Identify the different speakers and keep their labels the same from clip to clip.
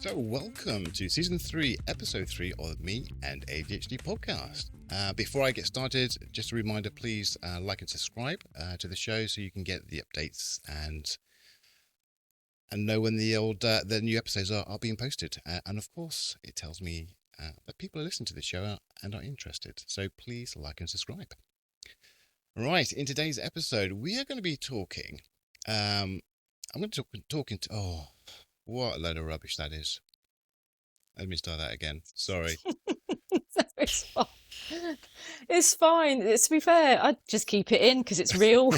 Speaker 1: So, welcome to Season 3, Episode 3 of Me and ADHD Podcast. Before I get started, just a reminder, please like and subscribe to the show so you can get the updates and know when the new episodes are being posted. And of course, it tells me that people are listening to the show and are interested. So please like and subscribe. Right, in today's episode, we are going to be talking. I'm going to talking to. Oh, what a load of rubbish that is. Let me start that again. Sorry.
Speaker 2: It's fine. It's fine. To be fair, I just keep it in because it's real.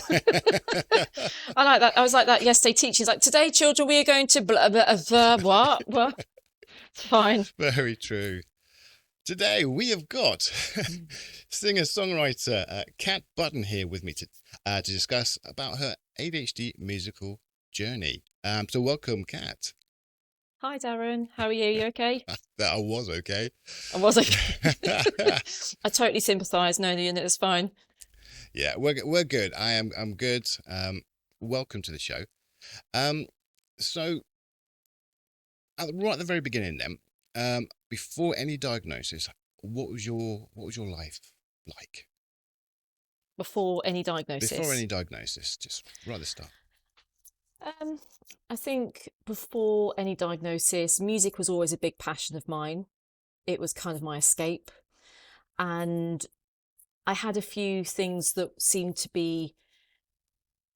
Speaker 2: I like that. I was like that yesterday. Teaching's like, today, children, we are going to blah, blah, blah, what? It's fine.
Speaker 1: Very true. Today we have got singer-songwriter Kat Button here with me to discuss about her ADHD musical journey. So welcome, Kat.
Speaker 2: Hi, Darren. How are you? You okay?
Speaker 1: That I was okay.
Speaker 2: I was okay. I totally sympathise. No, it's fine.
Speaker 1: Yeah, we're good. I'm good. Welcome to the show. So right at the very beginning, then, before any diagnosis, what was your life like?
Speaker 2: Before any diagnosis.
Speaker 1: Before any diagnosis, just right at the start.
Speaker 2: I think before any diagnosis, music was always a big passion of mine. It was kind of my escape. And I had a few things that seemed to be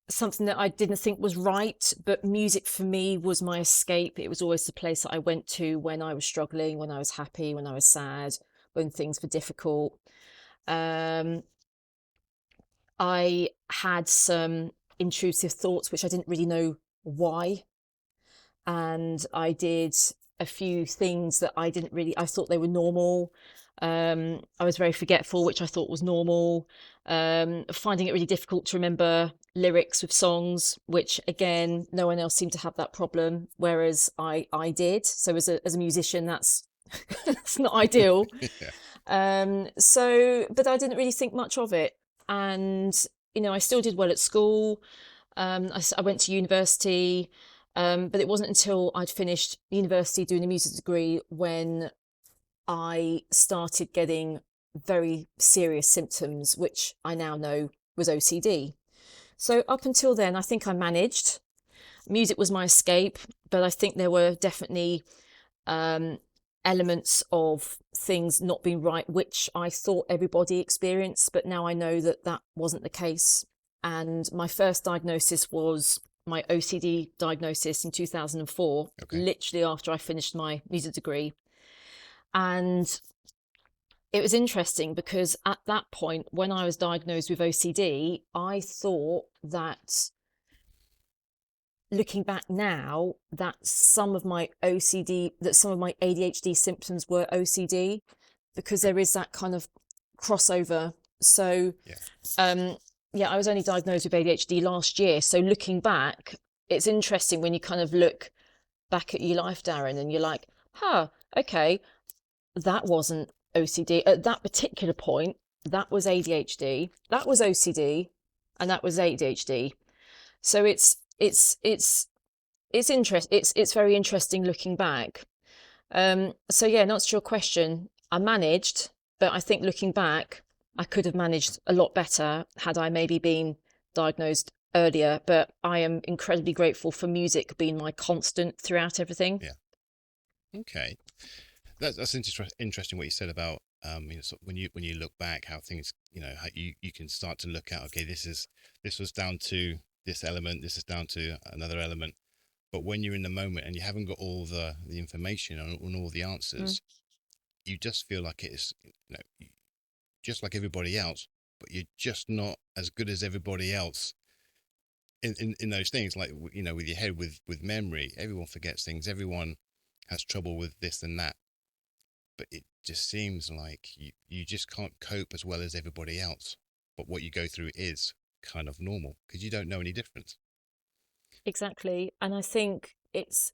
Speaker 2: something that I didn't think was right, but music for me was my escape. It was always the place that I went to when I was struggling, when I was happy, when I was sad, when things were difficult. I had some intrusive thoughts, which I didn't really know why. And I did a few things that I thought they were normal. I was very forgetful, which I thought was normal. Finding it really difficult to remember lyrics with songs, which again, no one else seemed to have that problem, whereas I did. So as a musician, that's that's not ideal.
Speaker 1: Yeah.
Speaker 2: But I didn't really think much of it. And, I still did well at school. I went to university, but it wasn't until I'd finished university doing a music degree when I started getting very serious symptoms, which I now know was OCD. So up until then, I think I managed. Music was my escape, but I think there were definitely elements of things not being right, which I thought everybody experienced, but now I know that that wasn't the case. And my first diagnosis was my OCD diagnosis in 2004, literally after I finished my music degree. And it was interesting because at that point, when I was diagnosed with OCD, I thought that, looking back now, that some of my ADHD symptoms were OCD, because there is that kind of crossover. So, I was only diagnosed with ADHD last year. So looking back, it's interesting when you kind of look back at your life, Darren, and you're like, okay, that wasn't OCD. At that particular point, that was ADHD, that was OCD, and that was ADHD. So it's very interesting looking back. Not to your question, I managed, but I think looking back, I could have managed a lot better had I maybe been diagnosed earlier. But I am incredibly grateful for music being my constant throughout everything.
Speaker 1: Yeah. Okay. That's interesting what you said about when you look back, how things, how you can start to look at, okay, this was down to this element, this is down to another element. But when you're in the moment and you haven't got all the information and all the answers, you just feel like it's just like everybody else, but you're just not as good as everybody else in those things. Like, with your head, with memory, everyone forgets things, everyone has trouble with this and that, but it just seems like you just can't cope as well as everybody else. But what you go through is kind of normal because you don't know any difference.
Speaker 2: Exactly. And I think it's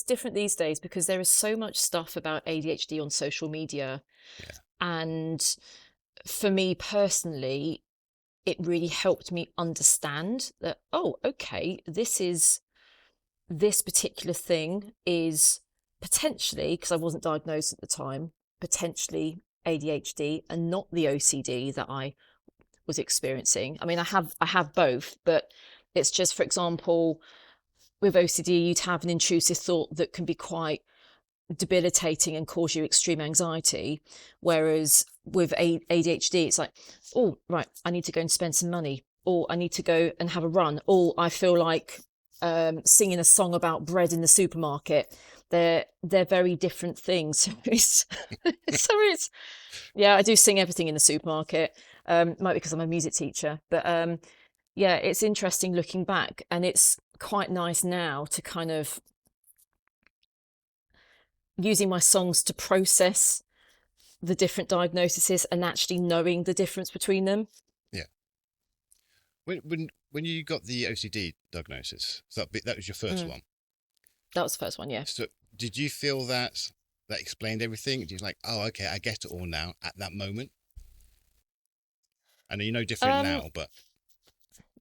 Speaker 2: different these days because there is so much stuff about ADHD on social media.
Speaker 1: Yeah.
Speaker 2: And for me personally, it really helped me understand that, oh, okay, this particular thing is potentially, because I wasn't diagnosed at the time, potentially ADHD and not the OCD that I was experiencing. I mean, I have both, but it's just, for example, with OCD, you'd have an intrusive thought that can be quite debilitating and cause you extreme anxiety. Whereas with ADHD, it's like, oh, right, I need to go and spend some money, or I need to go and have a run, or I feel like singing a song about bread in the supermarket. They're very different things. So it's yeah, I do sing everything in the supermarket. Might be because I'm a music teacher, but yeah, it's interesting looking back, and it's quite nice now to kind of using my songs to process the different diagnoses and actually knowing the difference between them.
Speaker 1: Yeah. When you got the OCD diagnosis, so that was your first one.
Speaker 2: That was the first one, yeah.
Speaker 1: So did you feel that explained everything? Did you like, oh, okay, I get it all now at that moment? I know you know different now, but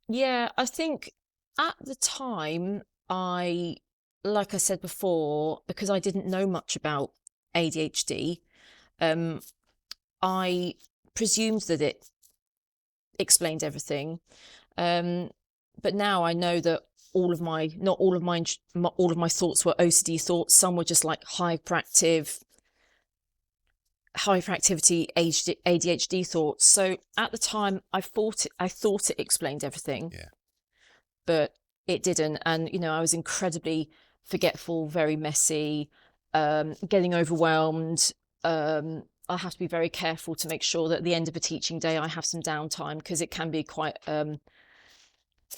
Speaker 2: yeah, I think at the time, like I said before, because I didn't know much about ADHD, I presumed that it explained everything. But now I know that not all of my thoughts were OCD thoughts. Some were just like hyperactivity ADHD thoughts. So at the time, I thought it explained everything.
Speaker 1: Yeah.
Speaker 2: But it didn't. And I was incredibly forgetful, very messy, getting overwhelmed. I have to be very careful to make sure that at the end of a teaching day I have some downtime, because it can be quite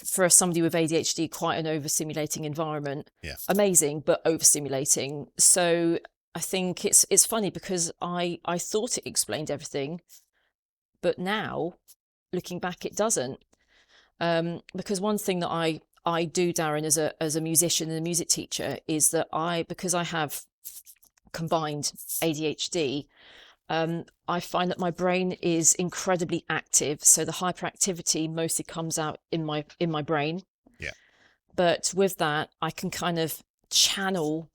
Speaker 2: for somebody with ADHD quite an overstimulating environment.
Speaker 1: Yeah.
Speaker 2: Amazing, but overstimulating. So I think it's funny because I thought it explained everything, but now looking back it doesn't. Because one thing that I do, Darren, as a musician and a music teacher, is that because I have combined ADHD, I find that my brain is incredibly active. So the hyperactivity mostly comes out in my brain.
Speaker 1: Yeah.
Speaker 2: But with that, I can kind of channel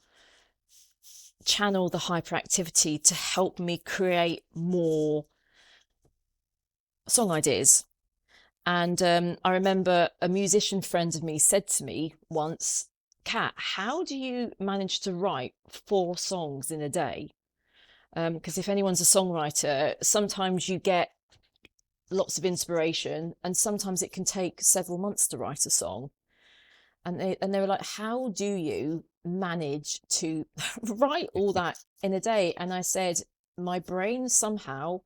Speaker 2: the hyperactivity to help me create more song ideas. And I remember a musician friend of me said to me once, Kat, how do you manage to write 4 songs in a day? Because if anyone's a songwriter, sometimes you get lots of inspiration and sometimes it can take several months to write a song. And they were like, how do you manage to write all that in a day? And I said, my brain somehow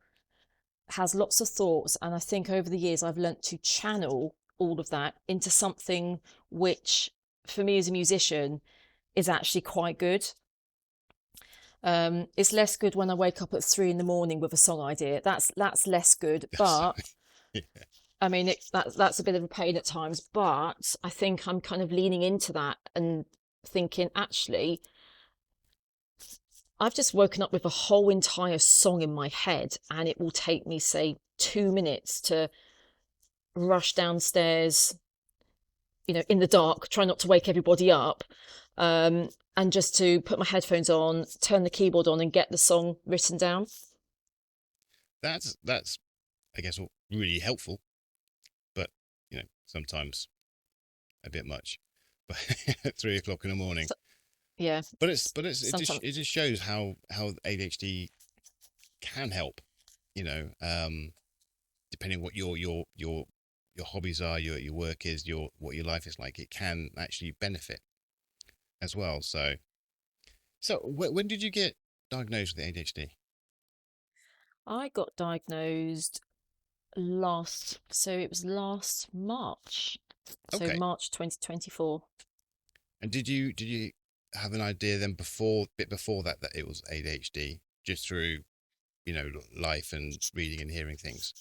Speaker 2: has lots of thoughts, and I think over the years I've learnt to channel all of that into something which for me as a musician is actually quite good. It's less good when I wake up at 3 a.m. with a song idea. That's less good, but
Speaker 1: yeah.
Speaker 2: I mean that's a bit of a pain at times, but I think I'm kind of leaning into that and thinking, actually, I've just woken up with a whole entire song in my head, and it will take me, say, 2 minutes to rush downstairs, in the dark, try not to wake everybody up, and just to put my headphones on, turn the keyboard on, and get the song written down.
Speaker 1: That's I guess really helpful, but sometimes a bit much. But at 3 o'clock in the morning.
Speaker 2: Yeah,
Speaker 1: but it just shows how ADHD can help, depending what your hobbies are, your work is, what your life is like. It can actually benefit as well. So when did you get diagnosed with ADHD?
Speaker 2: I got diagnosed last March, so
Speaker 1: Okay.
Speaker 2: March 2024.
Speaker 1: And did you have an idea then before that it was ADHD, just through life and reading and hearing things?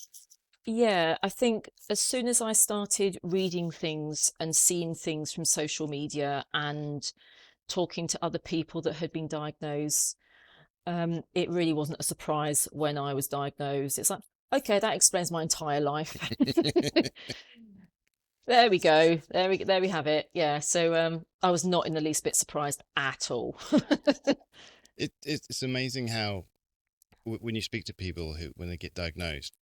Speaker 2: Yeah, I think as soon as I started reading things and seeing things from social media and talking to other people that had been diagnosed, it really wasn't a surprise when I was diagnosed. It's like, okay, that explains my entire life. There we go. There we have it. Yeah. So I was not in the least bit surprised at all.
Speaker 1: It's amazing how when you speak to people who when they get diagnosed,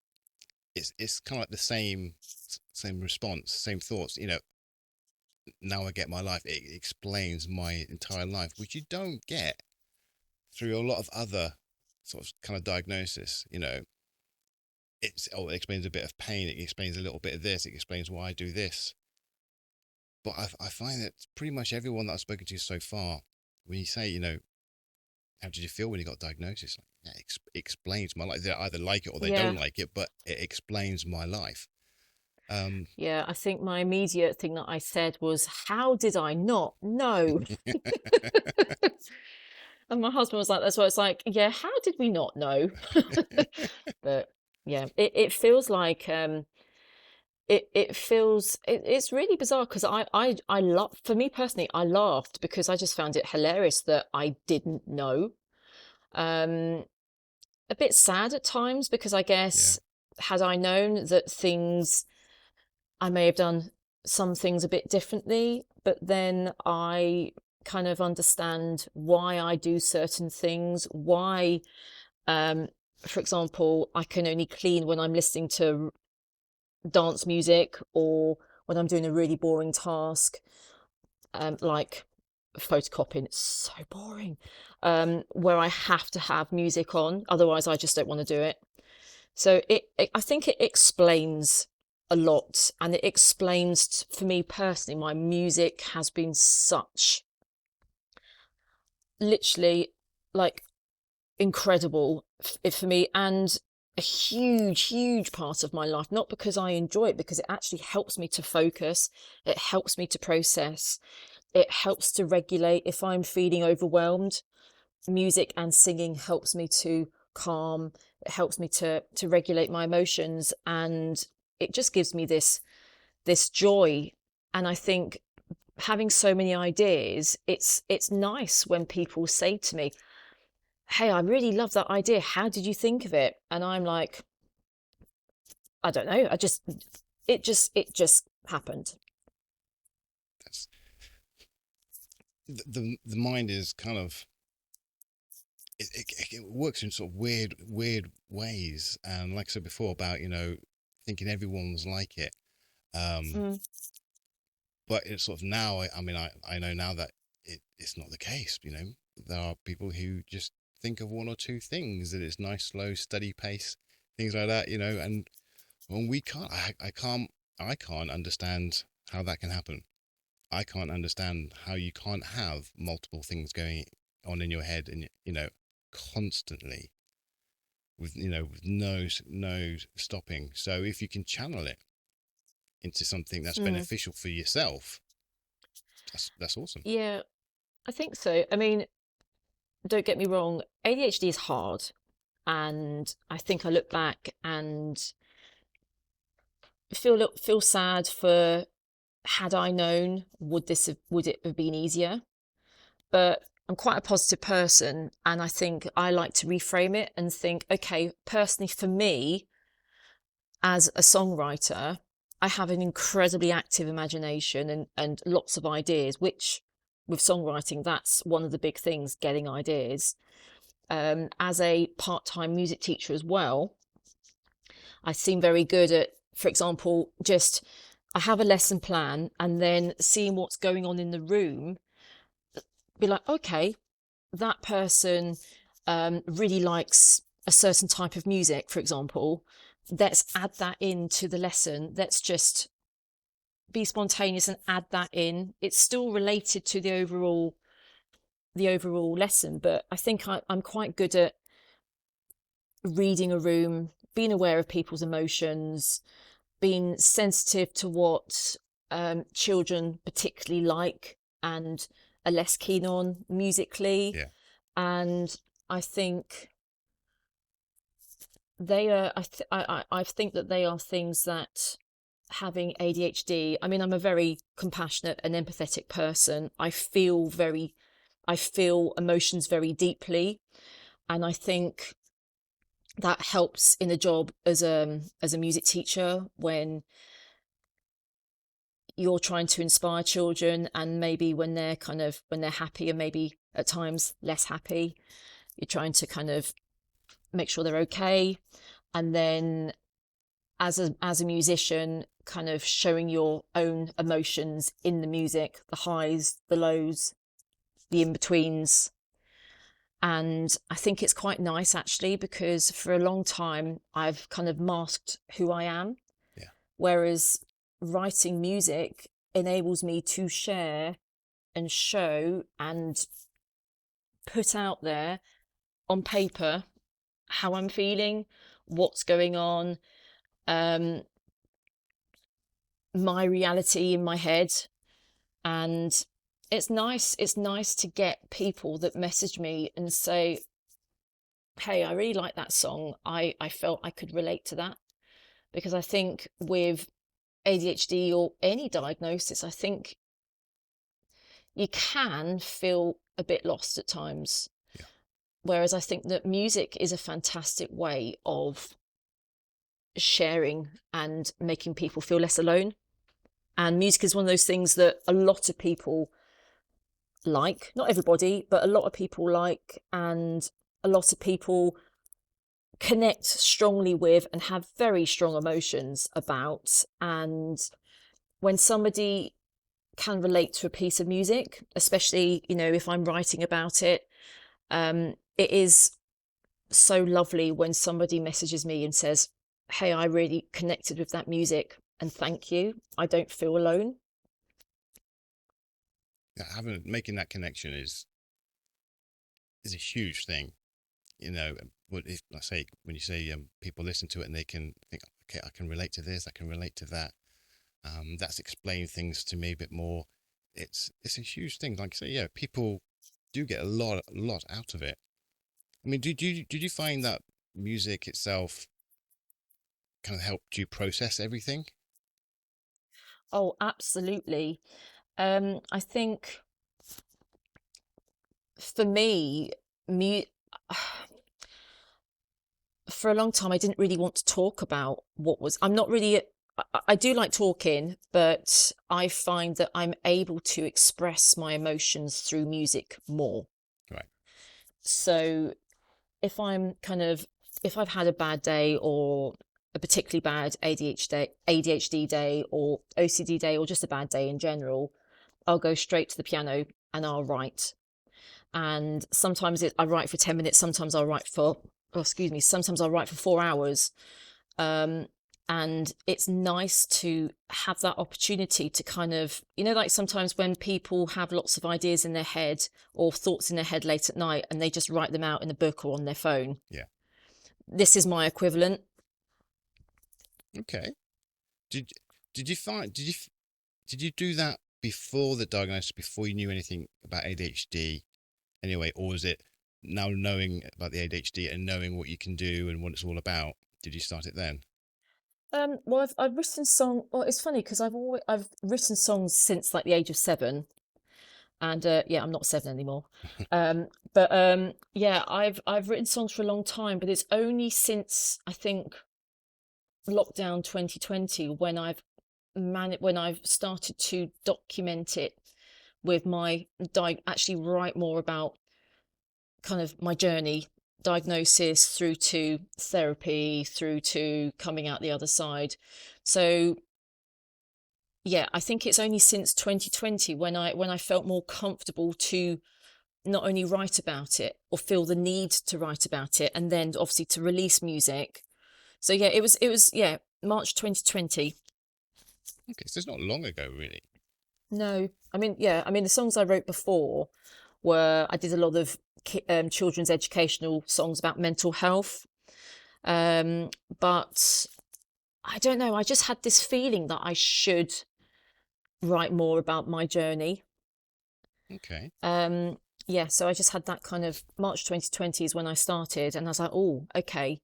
Speaker 1: it's kind of like the same response, same thoughts. Now I get my life. It explains my entire life, which you don't get through a lot of other sort of kind of diagnosis. It explains a bit of pain. It explains a little bit of this. It explains why I do this. But I find that pretty much everyone that I've spoken to so far, when you say, how did you feel when you got diagnosed? It's like, yeah, explains my life. They either like it or they
Speaker 2: Yeah.
Speaker 1: don't like it, but it explains my life. Um,
Speaker 2: Yeah. I think my immediate thing that I said was, how did I not know? And my husband was like, that's why it's like, yeah, how did we not know? But yeah, it feels like it's really bizarre because I love, for me personally, I laughed because I just found it hilarious that I didn't know. Um, a bit sad at times because I
Speaker 1: yeah,
Speaker 2: guess had I known that things, I may have done some things a bit differently, but then I kind of understand why I do certain things, why, um, for example, I can only clean when I'm listening to dance music or when I'm doing a really boring task, like photocopying. It's so boring, where I have to have music on, otherwise I just don't want to do it. So I think it explains a lot, and it explains for me personally, my music has been such, literally, like, incredible for me, and a huge part of my life, not because I enjoy it, because it actually helps me to focus, it helps me to process, it helps to regulate if I'm feeling overwhelmed. Music and singing helps me to calm, it helps me to regulate my emotions, and it just gives me this joy. And I think having so many ideas, it's nice when people say to me, hey, I really love that idea, how did you think of it? And I'm like, I don't know, it just happened.
Speaker 1: that's the mind is kind of it works in sort of weird ways. And like I said before about thinking everyone was like it. Um,
Speaker 2: Mm,
Speaker 1: but it's sort of now. I mean, I know now that it's not the case. There are people who just think of one or two things, that it's nice, slow, steady pace, things like that. And when we can't, I can't understand how that can happen. I can't understand how you can't have multiple things going on in your head and constantly with no stopping. So if you can channel it into something that's
Speaker 2: mm.
Speaker 1: beneficial for yourself, that's awesome.
Speaker 2: Yeah, I think so. I mean, don't get me wrong, ADHD is hard. And I think I look back and feel sad for, had I known, would it have been easier? But I'm quite a positive person, and I think I like to reframe it and think, okay, personally for me as a songwriter, I have an incredibly active imagination and lots of ideas, which with songwriting, that's one of the big things, getting ideas. As a part-time music teacher as well, I seem very good at, for example, just I have a lesson plan and then seeing what's going on in the room, be like, okay, that person really likes a certain type of music, for example. Let's add that into the lesson. Let's just be spontaneous and add that in. It's still related to the overall lesson, but I think I'm quite good at reading a room, being aware of people's emotions, being sensitive to what children particularly like and are less keen on musically.
Speaker 1: Yeah,
Speaker 2: And I think they are, I think that they are things that, having ADHD, I mean, I'm a very compassionate and empathetic person. I feel emotions very deeply. And I think that helps in a job as a music teacher when you're trying to inspire children, and maybe when they're happy and maybe at times less happy, you're trying to kind of make sure they're okay. And then as a musician, kind of showing your own emotions in the music, the highs, the lows, the in-betweens. And I think it's quite nice, actually, because for a long time I've kind of masked who I am.
Speaker 1: Yeah.
Speaker 2: Whereas writing music enables me to share and show and put out there on paper how I'm feeling, what's going on, my reality in my head. And it's nice to get people that message me and say, hey, I really like that song. I felt I could relate to that. Because I think with ADHD or any diagnosis, I think you can feel a bit lost at times.
Speaker 1: Yeah.
Speaker 2: Whereas I think that music is a fantastic way of sharing and making people feel less alone. And music is one of those things that a lot of people like, not everybody, but a lot of people like, and a lot of people connect strongly with and have very strong emotions about. And when somebody can relate to a piece of music, especially, you know, if I'm writing about it, it is so lovely when somebody messages me and says, hey, I really connected with that music and thank you. I don't feel alone.
Speaker 1: Yeah, making that connection is a huge thing. You know, what if I say when you say people listen to it and they can think, okay, I can relate to this, I can relate to that. That's explained things to me a bit more. It's a huge thing. Like I say, yeah, people do get a lot out of it. I mean, did you find that music itself kind of helped you process everything?
Speaker 2: Oh, absolutely. I think for me, mu- for a long time, I didn't really want to talk about what was. I'm not really. I do like talking, but I find that I'm able to express my emotions through music more.
Speaker 1: Right.
Speaker 2: So if I've had a bad day or a particularly bad ADHD day or OCD day or just a bad day in general, I'll go straight to the piano and I'll write. And sometimes I write for 10 minutes, sometimes I'll write for, sometimes I'll write for 4 hours. And it's nice to have that opportunity to kind of, you know, like sometimes when people have lots of ideas in their head or thoughts in their head late at night and they just write them out in a book or on their phone.
Speaker 1: Yeah.
Speaker 2: This is my equivalent.
Speaker 1: Okay. Did you find did you do that before the diagnosis, before you knew anything about ADHD anyway, or was it now knowing about the ADHD and knowing what you can do and what it's all about, did you start it then?
Speaker 2: Well, I've written song. Well, it's funny because I've written songs since like the age of 7, and yeah, I'm not 7 anymore. But yeah, I've written songs for a long time, but it's only since I think lockdown 2020 when I've started to document it with my actually write more about kind of my journey, diagnosis through to therapy, through to coming out the other side. So yeah, I think it's only since 2020 when I felt more comfortable to not only write about it or feel the need to write about it, and then obviously to release music. So yeah, it was yeah, March 2020.
Speaker 1: Okay, so it's not long ago, really.
Speaker 2: No, I mean, yeah, I mean the songs I wrote before I did a lot of children's educational songs about mental health. But I don't know, I just had this feeling that I should write more about my journey.
Speaker 1: Okay.
Speaker 2: Yeah, so I just had that kind of March 2020 is when I started, and I was like, oh, okay,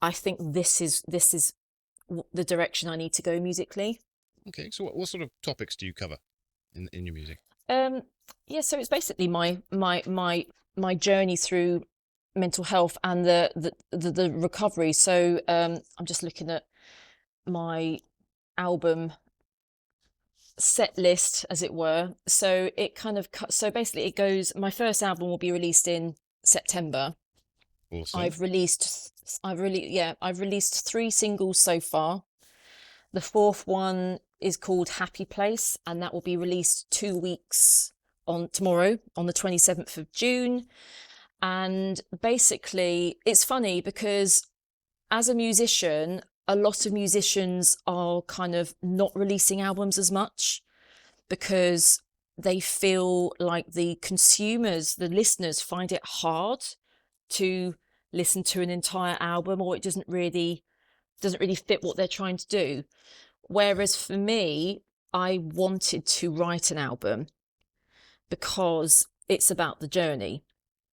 Speaker 2: I think this is the direction I need to go musically.
Speaker 1: Okay. So what sort of topics do you cover in your music?
Speaker 2: Um, yeah, so it's basically my journey through mental health and the recovery. So I'm just looking at my album set list, as it were. So it kind of so basically it goes, my first album will be released in September.
Speaker 1: Awesome.
Speaker 2: I've released 3 singles so far. The fourth one is called Happy Place, and that will be released 2 weeks on tomorrow, on the 27th of June. And basically, it's funny because as a musician, a lot of musicians are kind of not releasing albums as much because they feel like the consumers, the listeners, find it hard to listen to an entire album, or it doesn't really fit what they're trying to do. Whereas for me, I wanted to write an album because it's about the journey.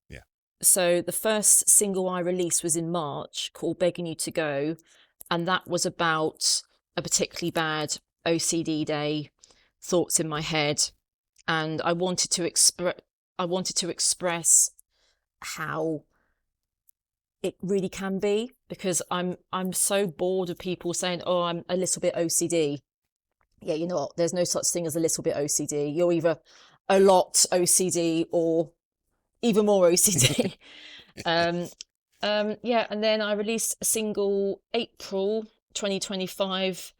Speaker 1: Yeah.
Speaker 2: So the first single I released was in March, called Begging You to Go, and that was about a particularly bad OCD day, thoughts in my head, and I wanted to express how it really can be, because I'm so bored of people saying, oh, I'm a little bit OCD. Yeah, you know what? There's no such thing as a little bit OCD. You're either a lot OCD or even more OCD. Yeah, and then I released a single April 2025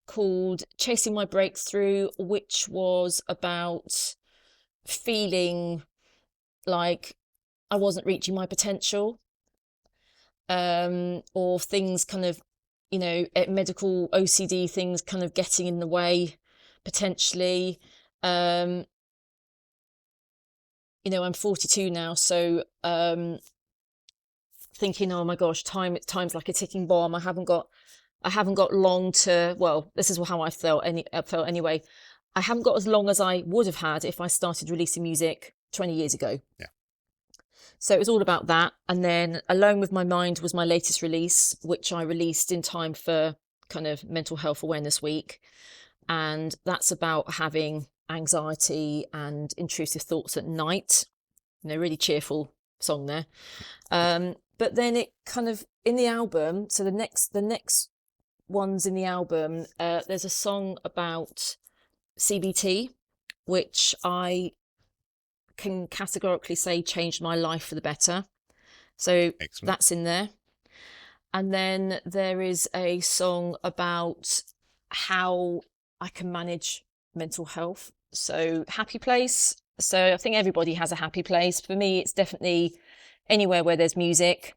Speaker 2: called Chasing My Breakthrough, which was about feeling like I wasn't reaching my potential, or things kind of, medical OCD things kind of getting in the way potentially. I'm 42 now, so thinking, oh my gosh, time's like a ticking bomb. I haven't got long to, well, this is how I felt anyway. I haven't got as long as I would have had if I started releasing music 20 years ago.
Speaker 1: Yeah.
Speaker 2: So it was all about that. And then Alone With My Mind was my latest release, which I released in time for kind of Mental Health Awareness Week. And that's about having anxiety and intrusive thoughts at night. Really cheerful song there. But then it kind of, in the album, so the next ones in the album, there's a song about CBT, which I can categorically say changed my life for the better. So
Speaker 1: Excellent.
Speaker 2: That's in there. And then there is a song about how I can manage mental health. So Happy Place. So I think everybody has a happy place. For me, it's definitely anywhere where there's music.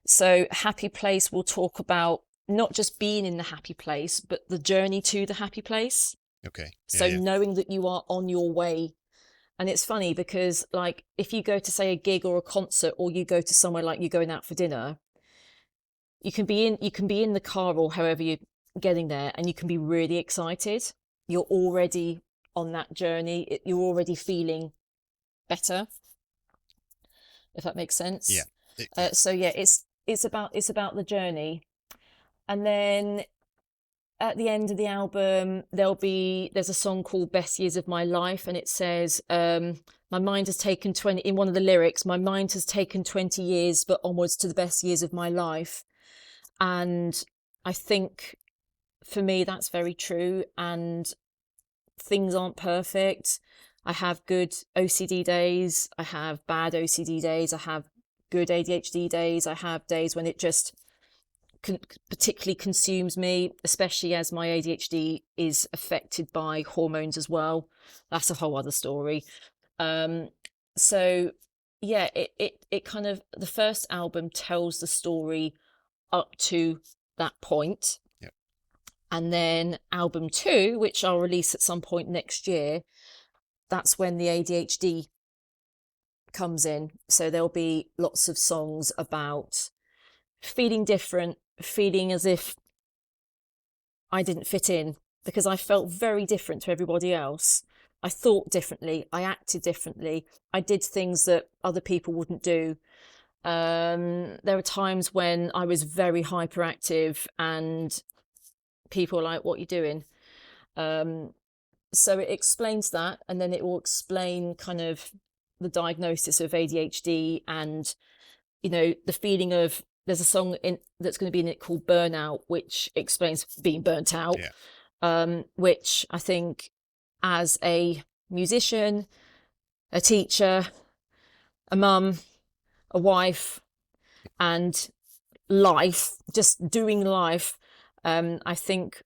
Speaker 2: So Happy Place will talk about not just being in the happy place, but the journey to the happy place.
Speaker 1: Okay.
Speaker 2: Yeah, so knowing that you are on your way. And it's funny because, like, if you go to, say, a gig or a concert, or you go to somewhere like you're going out for dinner, you can be in the car or however you're getting there, and you can be really excited. You're already on that journey. You're already feeling better, if that makes sense.
Speaker 1: Yeah.
Speaker 2: So yeah, it's about the journey. And then at the end of the album, there's a song called Best Years of My Life, and it says, my mind has taken 20, in one of the lyrics, my mind has taken 20 years, but onwards to the best years of my life. And I think for me, that's very true. And things aren't perfect. I have good OCD days. I have bad OCD days. I have good ADHD days. I have days when it just particularly consumes me, especially as my ADHD is affected by hormones as well. That's a whole other story. So yeah, it kind of, the first album tells the story up to that point.
Speaker 1: Yep.
Speaker 2: And then album 2, which I'll release at some point next year, that's when the ADHD comes in. So there'll be lots of songs about feeling different, feeling as if I didn't fit in, because I felt very different to everybody else. I thought differently, I acted differently, I did things that other people wouldn't do. There were times when I was very hyperactive and people were like, what are you doing? So it explains that, and then it will explain kind of the diagnosis of ADHD and, the feeling of, there's a song that's going to be in it called Burnout, which explains being burnt out. which I think as a musician, a teacher, a mum, a wife, and just doing life, I think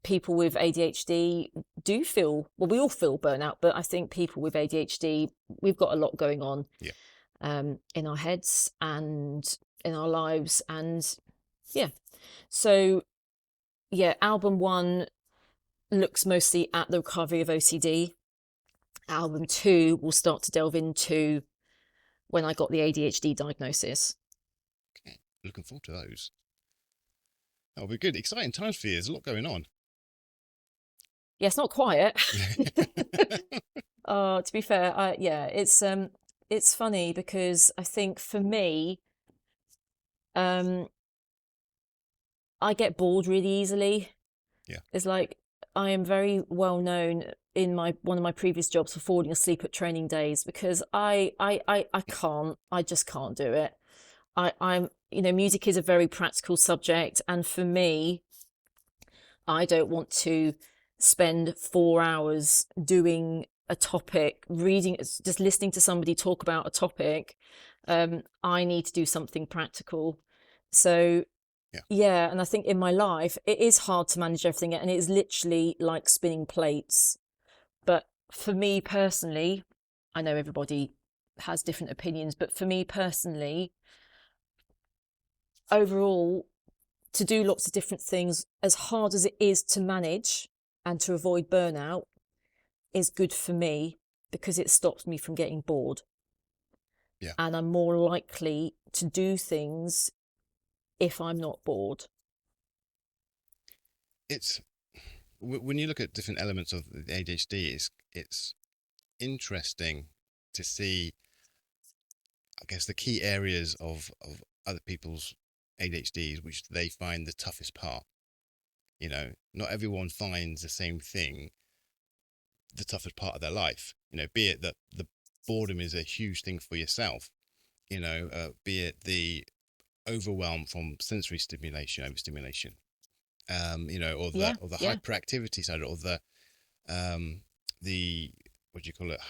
Speaker 2: people with ADHD do feel, well, we all feel burnout, but I think people with ADHD, we've got a lot going on in our heads and in our lives. And so album 1 looks mostly at the recovery of OCD. Album 2 will start to delve into when I got the ADHD diagnosis.
Speaker 1: Okay, looking forward to those. That'll be good. Exciting times for you. There's a lot going on.
Speaker 2: Yeah, it's not quiet. To be fair, it's funny because I think for me, I get bored really easily.
Speaker 1: Yeah,
Speaker 2: it's like I am very well known in one of my previous jobs for falling asleep at training days because I just can't do it. I'm music is a very practical subject, and for me, I don't want to spend 4 hours doing a topic, reading, just listening to somebody talk about a topic. I need to do something practical. So and I think in my life it is hard to manage everything, and it is literally like spinning plates. But for me personally, I know everybody has different opinions, but for me personally, overall, to do lots of different things, as hard as it is to manage and to avoid burnout, is good for me because it stops me from getting bored.
Speaker 1: Yeah.
Speaker 2: And I'm more likely to do things if I'm not bored.
Speaker 1: It's when you look at different elements of the ADHD, it's interesting to see, I guess, the key areas of other people's ADHDs, which they find the toughest part. Not everyone finds the same thing the toughest part of their life. Be it that the boredom is a huge thing for yourself, be it the overwhelm from sensory stimulation, overstimulation, or the hyperactivity side, or the what do you call it,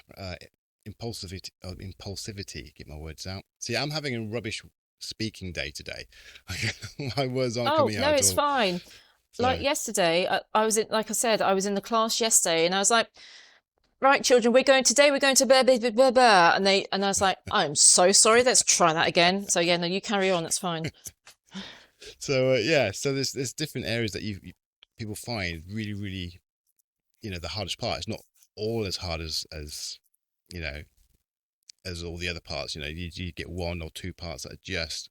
Speaker 1: impulsivity. Get my words out. See, I'm having a rubbish speaking day today. My words aren't coming out.
Speaker 2: No, it's fine. So. Like yesterday, I was in, like I said, I was in the class yesterday, and I was like, right, children, we're going to blah, blah, blah, blah, blah. And I was like, I'm so sorry, let's try that again. So no, you carry on, that's fine.
Speaker 1: So so there's different areas that people find really, really, the hardest part. It's not all as hard as as all the other parts. You get 1 or 2 parts that are just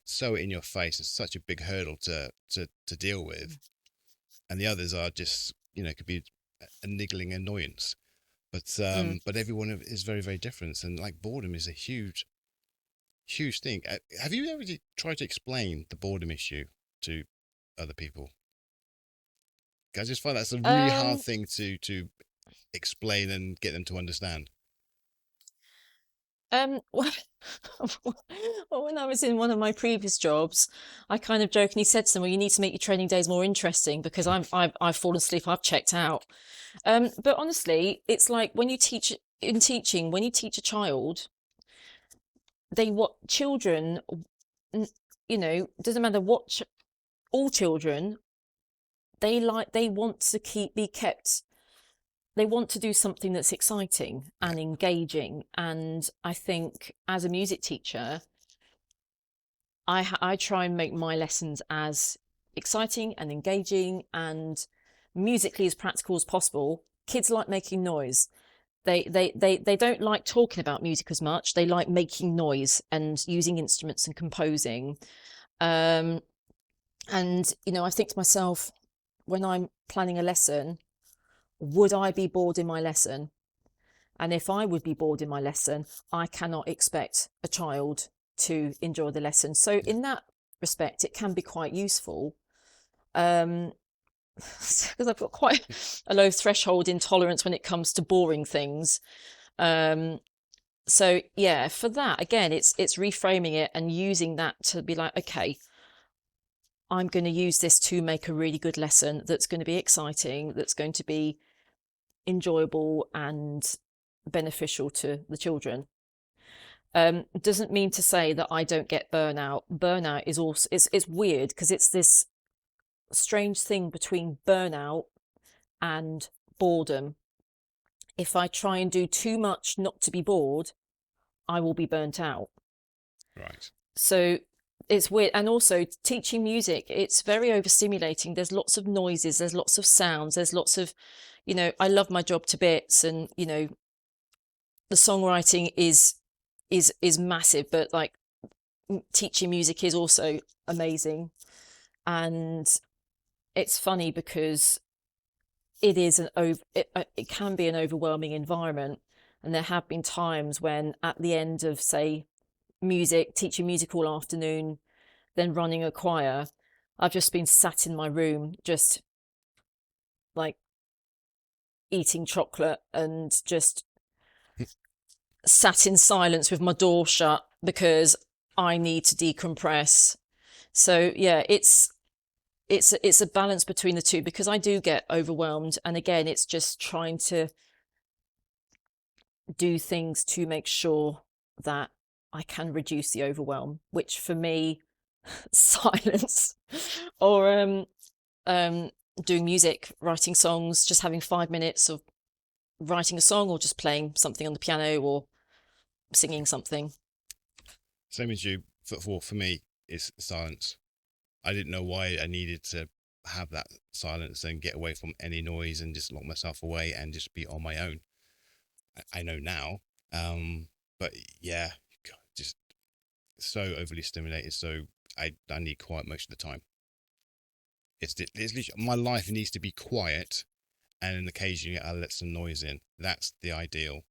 Speaker 1: so in your face. It's such a big hurdle to deal with, and the others are just could be a niggling annoyance. But everyone is very, very different, and like boredom is a huge thing. Have you ever tried to explain the boredom issue to other people? I just find that's a really hard thing to explain and get them to understand.
Speaker 2: Well, when I was in one of my previous jobs, I kind of jokingly said to them, well, you need to make your training days more interesting because I've fallen asleep, I've checked out. But honestly, it's like when you teach a child, children, doesn't matter what, all children, they want to be kept. They want to do something that's exciting and engaging. And I think as a music teacher, I try and make my lessons as exciting and engaging and musically as practical as possible. Kids like making noise. They don't like talking about music as much. They like making noise and using instruments and composing. And, I think to myself, when I'm planning a lesson, would I be bored in my lesson? And if I would be bored in my lesson, I cannot expect a child to enjoy the lesson. So in that respect, it can be quite useful. Because I've got quite a low threshold intolerance when it comes to boring things. So yeah, for that, again, it's reframing it and using that to be like, okay, I'm going to use this to make a really good lesson that's going to be exciting, that's going to be enjoyable and beneficial to the children. Doesn't mean to say that I don't get burnout. Burnout is also, it's weird because it's this strange thing between burnout and boredom. If I try and do too much not to be bored, I will be burnt out.
Speaker 1: Right.
Speaker 2: So it's weird. And also teaching music, it's very overstimulating. There's lots of noises, there's lots of sounds, there's lots of, I love my job to bits, and, the songwriting is massive, but like teaching music is also amazing. And it's funny because it is it can be an overwhelming environment. And there have been times when at the end of, say, teaching music all afternoon, then running a choir, I've just been sat in my room, just like eating chocolate and just sat in silence with my door shut because I need to decompress. So yeah, it's a balance between the two, because I do get overwhelmed, and again, it's just trying to do things to make sure that I can reduce the overwhelm, which for me, silence or doing music, writing songs, just having 5 minutes of writing a song, or just playing something on the piano or singing something.
Speaker 1: Same as you. For me, it's silence. I didn't know why I needed to have that silence and get away from any noise and just lock myself away and just be on my own. I know now, but yeah, God, just so overly stimulated. So I need quiet most of the time. It's literally, my life needs to be quiet, and then occasionally I'll let some noise in. That's the ideal,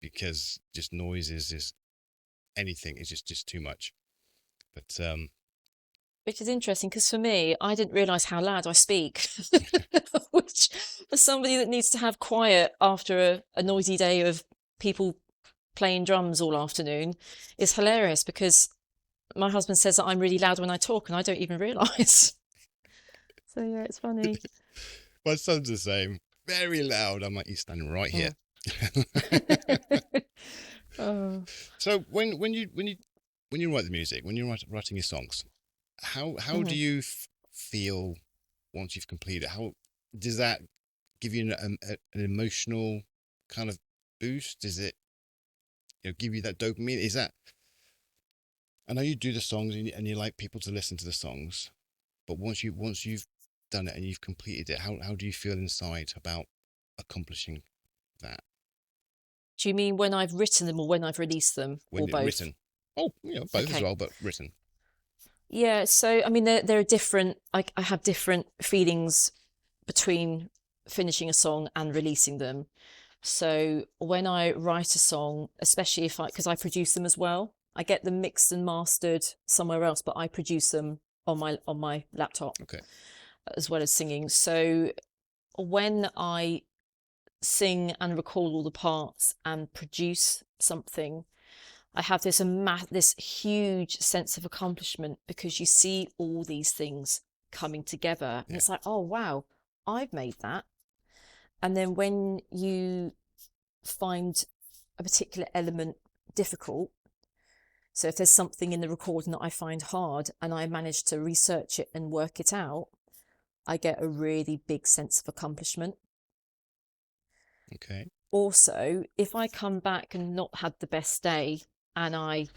Speaker 1: because just noise is just anything is just too much. But
Speaker 2: which is interesting, because for me, I didn't realise how loud I speak, which for somebody that needs to have quiet after a noisy day of people playing drums all afternoon is hilarious, because my husband says that I'm really loud when I talk and I don't even realise. So yeah, it's funny.
Speaker 1: My son's the same, very loud. I'm like, he's standing right here.
Speaker 2: Oh.
Speaker 1: So when you write the music, when you're writing your songs, how do you feel once you've completed it? How does that give you an emotional kind of boost? Does it give you that dopamine? Is that, I know you do the songs and you like people to listen to the songs, but once you've done it and you've completed it, how do you feel inside about accomplishing that?
Speaker 2: Do you mean when I've written them or when I've released them,
Speaker 1: When
Speaker 2: or both?
Speaker 1: Written. Oh, both as well, but written.
Speaker 2: Yeah, so I mean, there are different. I have different feelings between finishing a song and releasing them. So when I write a song, especially because I produce them as well, I get them mixed and mastered somewhere else, but I produce them on my laptop,
Speaker 1: Okay,
Speaker 2: as well as singing. So when I sing and record all the parts and produce something, I have this huge sense of accomplishment, because you see all these things coming together, and it's like, oh wow, I've made that. And then when you find a particular element difficult, so if there's something in the recording that I find hard and I manage to research it and work it out, I get a really big sense of accomplishment.
Speaker 1: Okay.
Speaker 2: Also, if I come back and not had the best day, and I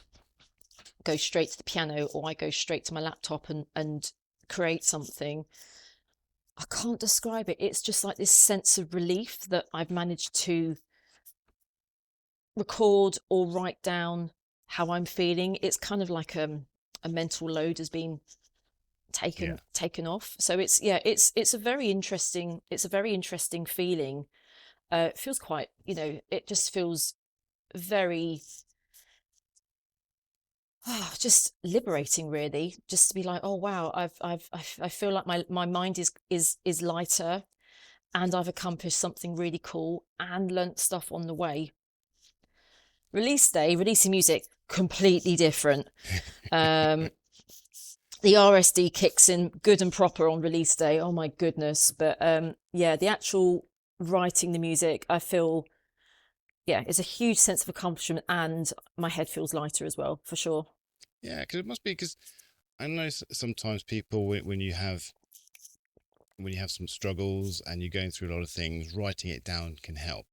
Speaker 2: go straight to the piano or I go straight to my laptop and create something, I can't describe it. It's just like this sense of relief that I've managed to record or write down how I'm feeling. It's kind of like a mental load has been taken off. So it's a very interesting feeling. It feels quite, it just feels very just liberating, really, just to be like, oh wow, I feel like my mind is lighter, and I've accomplished something really cool and learnt stuff on the way. Release day, releasing music, completely different. the RSD kicks in good and proper on release day. Oh my goodness. But yeah, the actual writing the music, I feel, yeah, it's a huge sense of accomplishment, and my head feels lighter as well, for sure.
Speaker 1: Yeah, because it must be because I know sometimes people when you have some struggles and you're going through a lot of things, writing it down can help.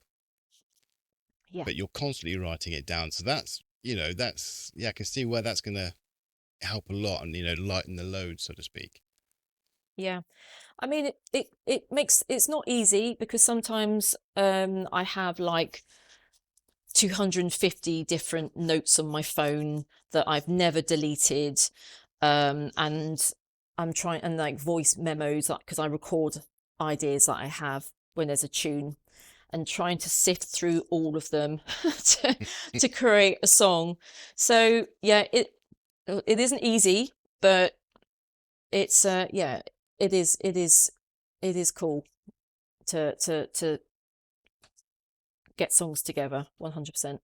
Speaker 2: Yeah.
Speaker 1: But you're constantly writing it down, so that's I can see where that's gonna help a lot and lighten the load, so to speak.
Speaker 2: Yeah. I mean, it makes it's not easy because sometimes I have like 250 different notes on my phone that I've never deleted. And I'm trying, and like voice memos, because I record ideas that I have when there's a tune, and trying to sift through all of them to, to create a song. So yeah, it isn't easy, but it's yeah, it is cool to get songs together 100%.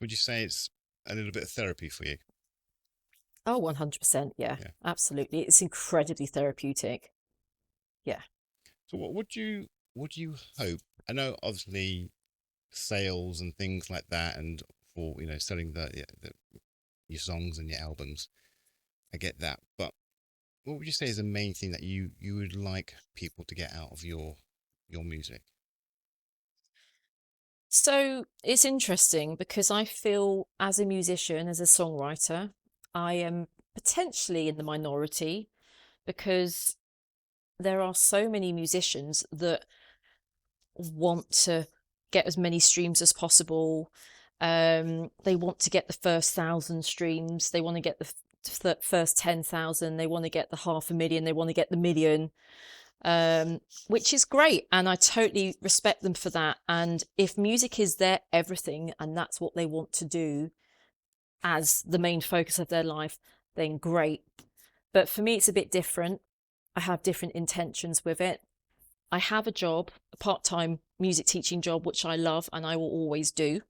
Speaker 1: Would you say it's a little bit of therapy for you?
Speaker 2: Oh, 100%. Yeah,
Speaker 1: Yeah.
Speaker 2: absolutely. It's incredibly therapeutic. Yeah.
Speaker 1: So what would you hope? I know obviously sales and things like that, and for selling your songs and your albums. I get that, but what would you say is the main thing that you would like people to get out of your music?
Speaker 2: So it's interesting because I feel as a musician, as a songwriter, I am potentially in the minority because there are so many musicians that want to get as many streams as possible. They want to get the first 1,000 streams. They want to get the first 10,000. They want to get the 500,000. They want to get the million, which is great. And I totally respect them for that. And if music is their everything and that's what they want to do as the main focus of their life, then great. But for me, it's a bit different. I have different intentions with it. I have a job, a part-time music teaching job, which I love and I will always do.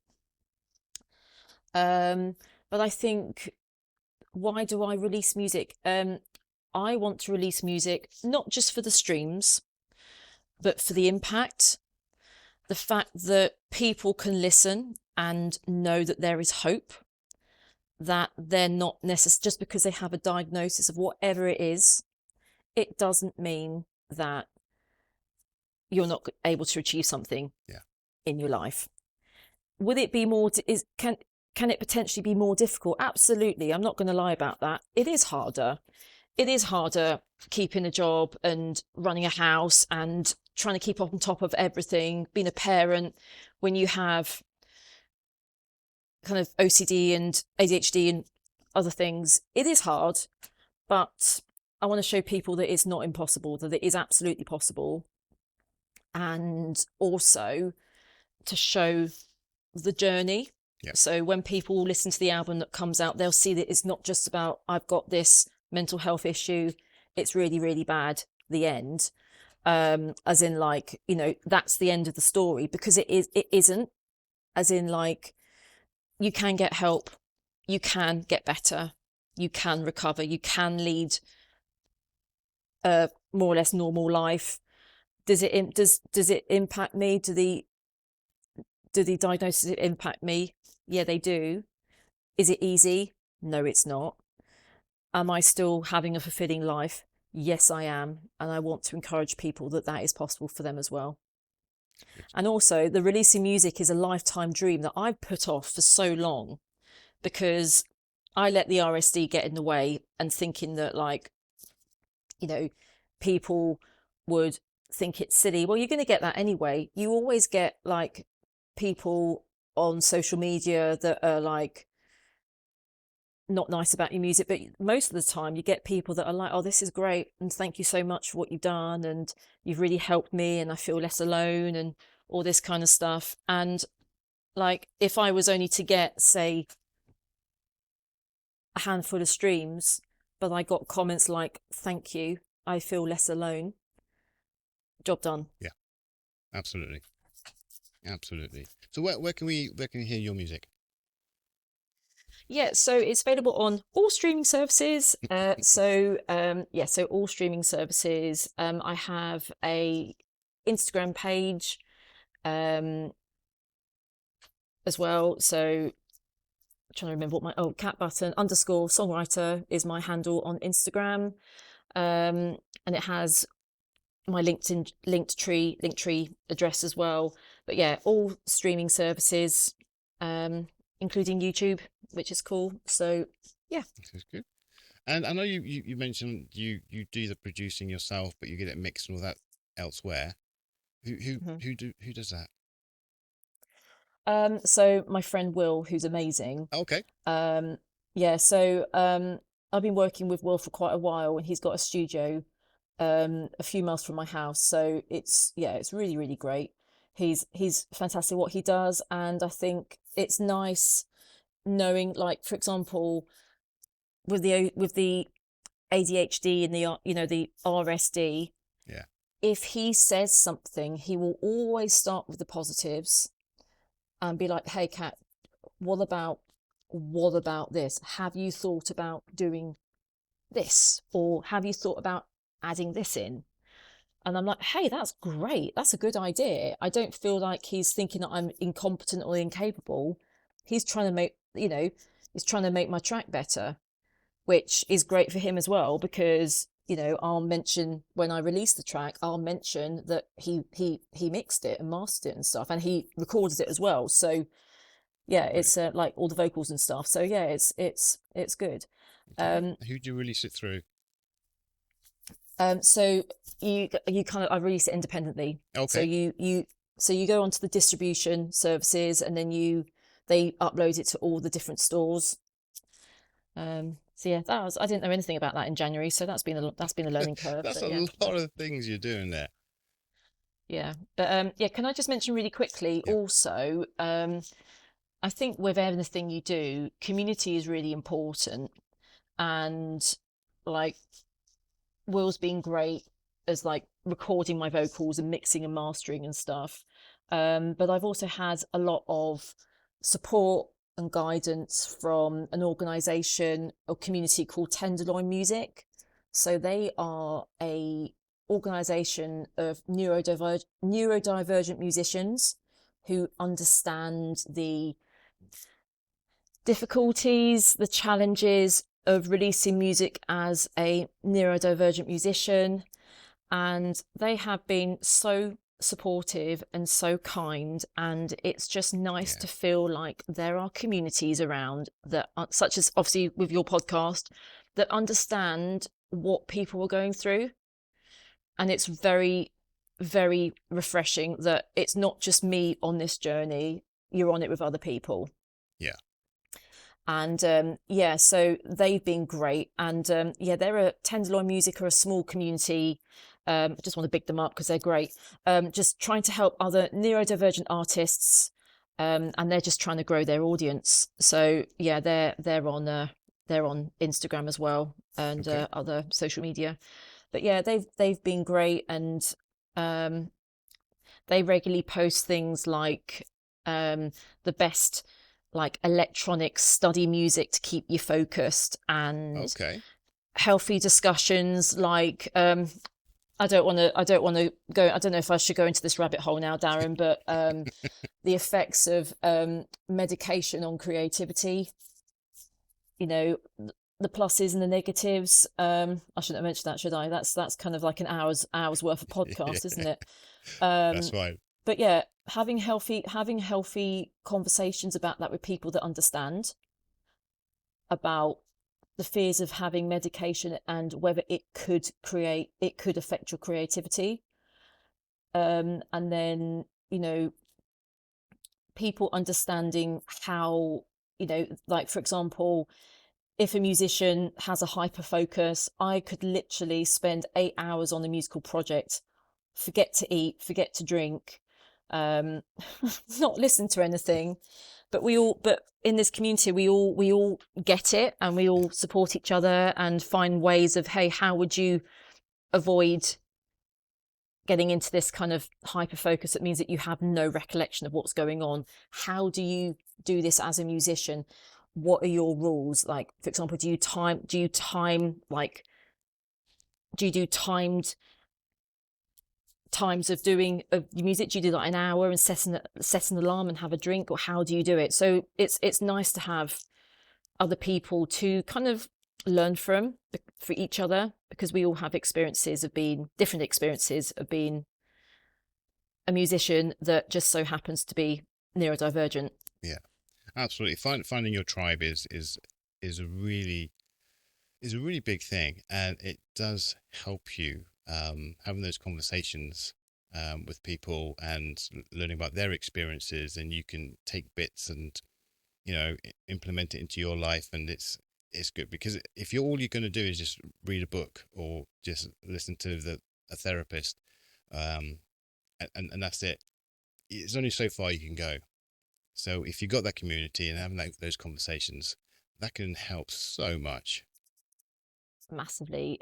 Speaker 2: But I think, why do I release music? I want to release music not just for the streams, but for the impact, the fact that people can listen and know that there is hope, that they're not necessarily, just because they have a diagnosis of whatever it is, it doesn't mean that you're not able to achieve something
Speaker 1: Yeah.
Speaker 2: in your life. Would it be more, can it potentially be more difficult? Absolutely. I'm not going to lie about that. It is harder. It is harder keeping a job and running a house and trying to keep up on top of everything, being a parent when you have kind of OCD and ADHD and other things. It is hard, but I want to show people that it's not impossible, that it is absolutely possible. And also to show the journey.
Speaker 1: Yeah.
Speaker 2: So when people listen to the album that comes out, they'll see that it's not just about, I've got this mental health issue, it's really, really bad, the end. As in like, that's the end of the story, because it isn't. As in like, you can get help, you can get better, you can recover, you can lead a more or less normal life. Does it impact me? Do the diagnosis impact me? Yeah, they do. Is it easy? No, it's not. Am I still having a fulfilling life? Yes, I am. And I want to encourage people that that is possible for them as well. And also, the releasing music is a lifetime dream that I've put off for so long, because I let the RSD get in the way, and thinking that, like, people would think it's silly. Well, you're going to get that anyway. You always get like people on social media that are like not nice about your music, but most of the time you get people that are like, oh, this is great, and thank you so much for what you've done, and you've really helped me, and I feel less alone, and all this kind of stuff. And like, if I was only to get, say, a handful of streams, but I got comments like, thank you, I feel less alone, job done.
Speaker 1: Yeah, absolutely. Absolutely. So where can we hear your music?
Speaker 2: Yeah, so it's available on all streaming services. So all streaming services. I have a Instagram page as well. So I'm trying to remember what my cat button underscore songwriter is my handle on Instagram. And it has my Linktree address as well. But yeah, all streaming services, including YouTube, which is cool. So yeah.
Speaker 1: This is good. And I know you mentioned you do the producing yourself, but you get it mixed and all that elsewhere. Who does that?
Speaker 2: So my friend Will, who's amazing.
Speaker 1: Okay.
Speaker 2: Yeah, so I've been working with Will for quite a while, and he's got a studio a few miles from my house. So it's really, really great. He's fantastic what he does, and I think it's nice knowing, like, for example, with the ADHD and the RSD,
Speaker 1: Yeah.
Speaker 2: if he says something, he will always start with the positives and be like, "Hey, Kat, what about this? Have you thought about doing this? Or have you thought about adding this in?" And I'm like, "Hey, that's great. That's a good idea." I don't feel like he's thinking that I'm incompetent or incapable. He's trying to make my track better, which is great for him as well, because I'll mention when I release the track, I'll mention that he mixed it and mastered it and stuff, and he recorded it as well. So yeah, it's like all the vocals and stuff. So yeah, it's good.
Speaker 1: Okay. Who do you release it through?
Speaker 2: So I release it independently.
Speaker 1: Okay.
Speaker 2: So you go onto the distribution services, and then they upload it to all the different stores. So yeah, I didn't know anything about that in January, so that's been a learning curve.
Speaker 1: That's
Speaker 2: but
Speaker 1: a
Speaker 2: yeah.
Speaker 1: lot of things you're doing there.
Speaker 2: Yeah, but yeah, can I just mention really quickly
Speaker 1: Yeah.
Speaker 2: also, I think with anything you do, community is really important, and like Will's been great as like recording my vocals and mixing and mastering and stuff. But I've also had a lot of support and guidance from an organisation or community called Tenderloin Music. So they are a organisation of neurodivergent musicians who understand the difficulties, the challenges of releasing music as a neurodivergent musician. And they have been so supportive and so kind, and it's just nice to feel like there are communities around that such as obviously with your podcast, that understand what people are going through. And it's very, very refreshing that it's not just me on this journey, you're on it with other people.
Speaker 1: Yeah.
Speaker 2: And yeah, so they've been great. And yeah, Tenderloin Music are a small community. I just want to big them up because they're great. Just trying to help other neurodivergent artists, and they're just trying to grow their audience. So yeah, they're on Instagram as well, and other social media. But yeah, they've been great, and they regularly post things like the best like electronic study music to keep you focused, and healthy discussions like I don't want to go, I don't know if I should go into this rabbit hole now, Darren, but the effects of medication on creativity, the pluses and the negatives. I shouldn't have mentioned that, should I? That's kind of like an hour's worth of podcast, isn't it?
Speaker 1: That's right.
Speaker 2: But yeah, having healthy conversations about that with people that understand about the fears of having medication and whether it could affect your creativity. And then, people understanding how, like, for example, if a musician has a hyper focus, I could literally spend 8 hours on a musical project, forget to eat, forget to drink, not listen to anything. But in this community, we all get it, and we all support each other and find ways of, hey, how would you avoid getting into this kind of hyper focus that means that you have no recollection of what's going on? How do you do this as a musician? what are your rules? Like, for example, do you do timed times of doing of your music? Do you do like an hour and set an alarm and have a drink, or how do you do it? So it's nice to have other people to kind of learn from for each other, because we all have different experiences of being a musician that just so happens to be neurodivergent.
Speaker 1: Yeah, absolutely. Finding your tribe is a really big thing, and it does help you having those conversations with people and learning about their experiences, and you can take bits and implement it into your life, and it's good, because if all you're going to do is just read a book or just listen to a therapist, and that's it, it's only so far you can go. So if you've got that community and having those conversations, that can help so much.
Speaker 2: Massively.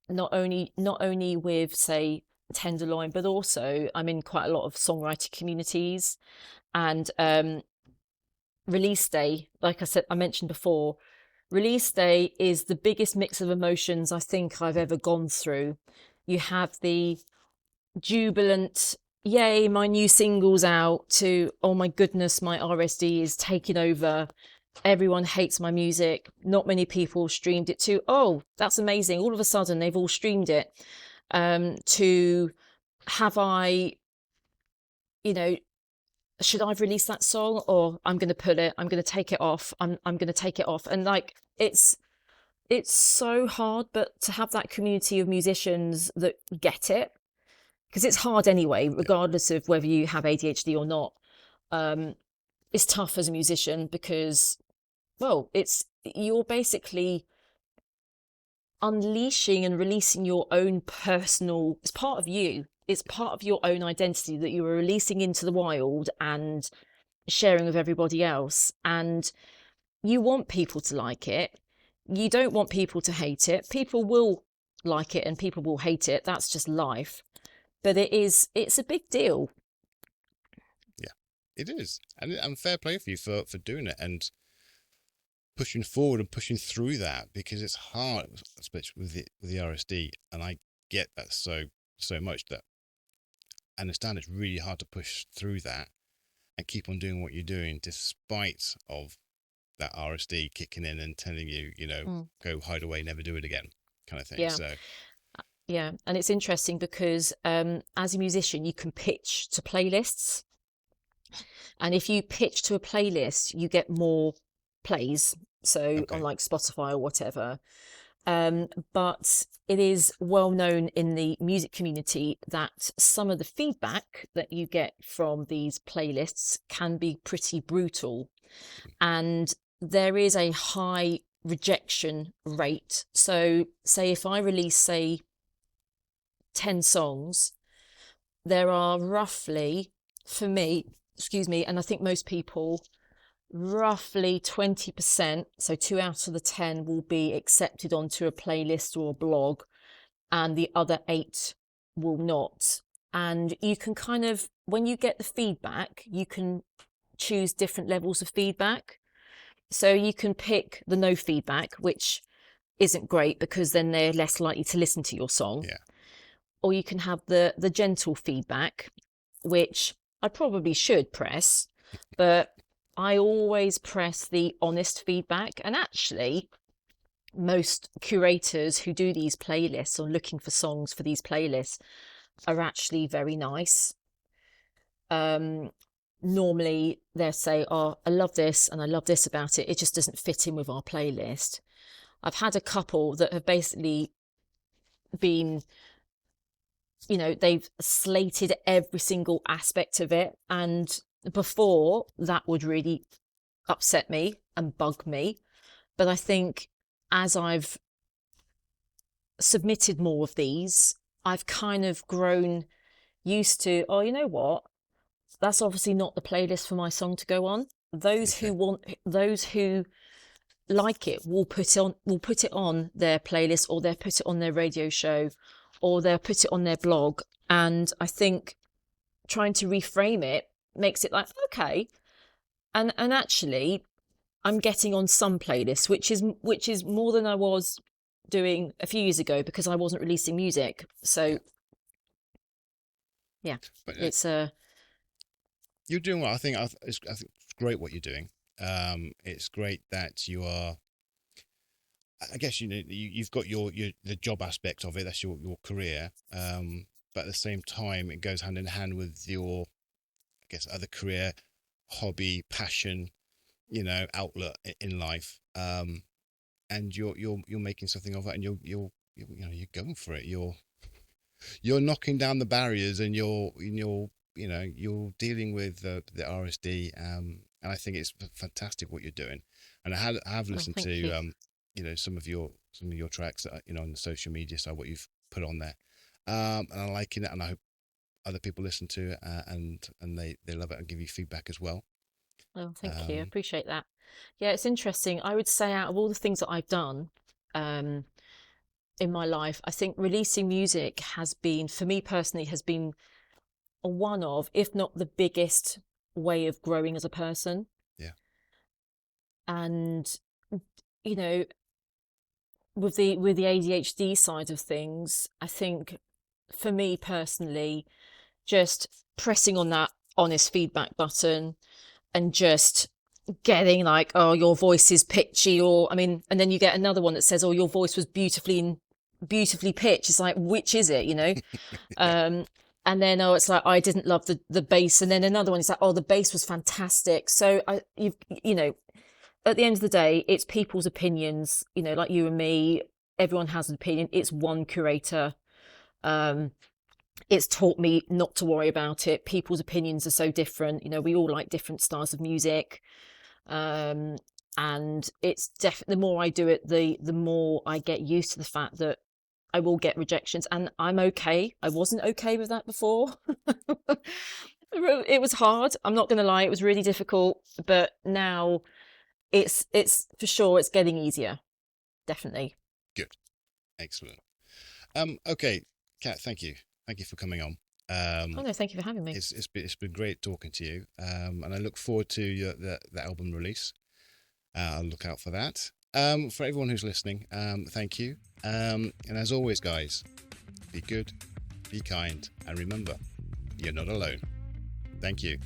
Speaker 2: Not only with, say, Tenderloin, but also I'm in quite a lot of songwriter communities, and release day, like I mentioned before, release day is the biggest mix of emotions I think I've ever gone through. You have the jubilant, yay, my new single's out, to, oh my goodness, my RSD is taking over. Everyone hates my music. Not many people streamed it, to, oh, that's amazing. All of a sudden, they've all streamed it. To have should I release that song, or I'm going to take it off. I'm going to take it off. And like, it's so hard, but to have that community of musicians that get it, because it's hard anyway, regardless of whether you have ADHD or not. It's tough as a musician because, well, you're basically unleashing and releasing your own personal, it's part of you. It's part of your own identity that you are releasing into the wild and sharing with everybody else. And you want people to like it. You don't want people to hate it. People will like it and people will hate it. That's just life. But it's a big deal.
Speaker 1: Yeah, it is. And fair play for you for doing it and pushing forward and pushing through that, because it's hard, especially with the RSD. And I get that so much, that I understand it's really hard to push through that and keep on doing what you're doing despite of that RSD kicking in and telling you, go hide away, never do it again, kind of thing.
Speaker 2: Yeah.
Speaker 1: So
Speaker 2: yeah, and it's interesting because as a musician, you can pitch to playlists, and if you pitch to a playlist, you get more plays. So on like Spotify or whatever. But it is well known in the music community that some of the feedback that you get from these playlists can be pretty brutal, and there is a high rejection rate. So say if I release, say, 10 songs, there are roughly, for me, and I think most people, roughly 20%, so 2 out of the 10 will be accepted onto a playlist or a blog, and the other 8 will not. And you can kind of, when you get the feedback, you can choose different levels of feedback. So you can pick the no feedback, which isn't great because then they're less likely to listen to your song.
Speaker 1: Yeah.
Speaker 2: Or you can have the gentle feedback, which I probably should press, but I always press the honest feedback. And actually, most curators who do these playlists or looking for songs for these playlists are actually very nice. Normally they'll say, oh, I love this and I love this about it. It just doesn't fit in with our playlist. I've had a couple that have basically been, they've slated every single aspect of it. And before, that would really upset me and bug me. But I think as I've submitted more of these, I've kind of grown used to, oh, you know what? That's obviously not the playlist for my song to go on. Those who like it will put it on their playlist, or they'll put it on their radio show, or they'll put it on their blog. And I think trying to reframe it makes it like, okay. And actually, I'm getting on some playlists, which is more than I was doing a few years ago because I wasn't releasing music. So yeah,
Speaker 1: but
Speaker 2: it's
Speaker 1: you're doing well. I think it's great what you're doing. It's great that you are. I guess you've got your the job aspect of it. That's your career. But at the same time, it goes hand in hand with your, I guess, other career, hobby, passion, outlet in life. And you're making something of it, and you're going for it. You're knocking down the barriers, and you're dealing with the RSD. And I think it's fantastic what you're doing. And I have listened
Speaker 2: thank
Speaker 1: to
Speaker 2: you.
Speaker 1: some of your tracks that on the social media side, what you've put on there, and I'm liking it, and I hope other people listen to it, and they love it and give you feedback as well.
Speaker 2: Oh, thank you. I appreciate that. Yeah, it's interesting. I would say out of all the things that I've done in my life, I think releasing music has been, for me personally, has been one of, if not the biggest way of growing as a person.
Speaker 1: Yeah.
Speaker 2: And you know, with the ADHD side of things, I think for me personally, just pressing on that honest feedback button and just getting like, oh, your voice is pitchy, or I mean, and then you get another one that says, oh, your voice was beautifully pitched. It's like, which is it,
Speaker 1: Yeah.
Speaker 2: and then, oh, it's like, I didn't love the bass, and then another one is like, oh, the bass was fantastic. So at the end of the day, it's people's opinions, like you and me, everyone has an opinion. It's one curator. It's taught me not to worry about it. People's opinions are so different. We all like different styles of music. And it's definitely, the more I do it, the more I get used to the fact that I will get rejections, and I'm okay. I wasn't okay with that before. It was hard. I'm not going to lie. It was really difficult, but now it's for sure, it's getting easier. Definitely.
Speaker 1: Good. Excellent. Okay, Kat, thank you for coming on.
Speaker 2: Oh no, thank you for having me.
Speaker 1: It's been great talking to you, and I look forward to the album release. I'll look out for that. For everyone who's listening, thank you. And as always, guys, be good, be kind, and remember, you're not alone. Thank you.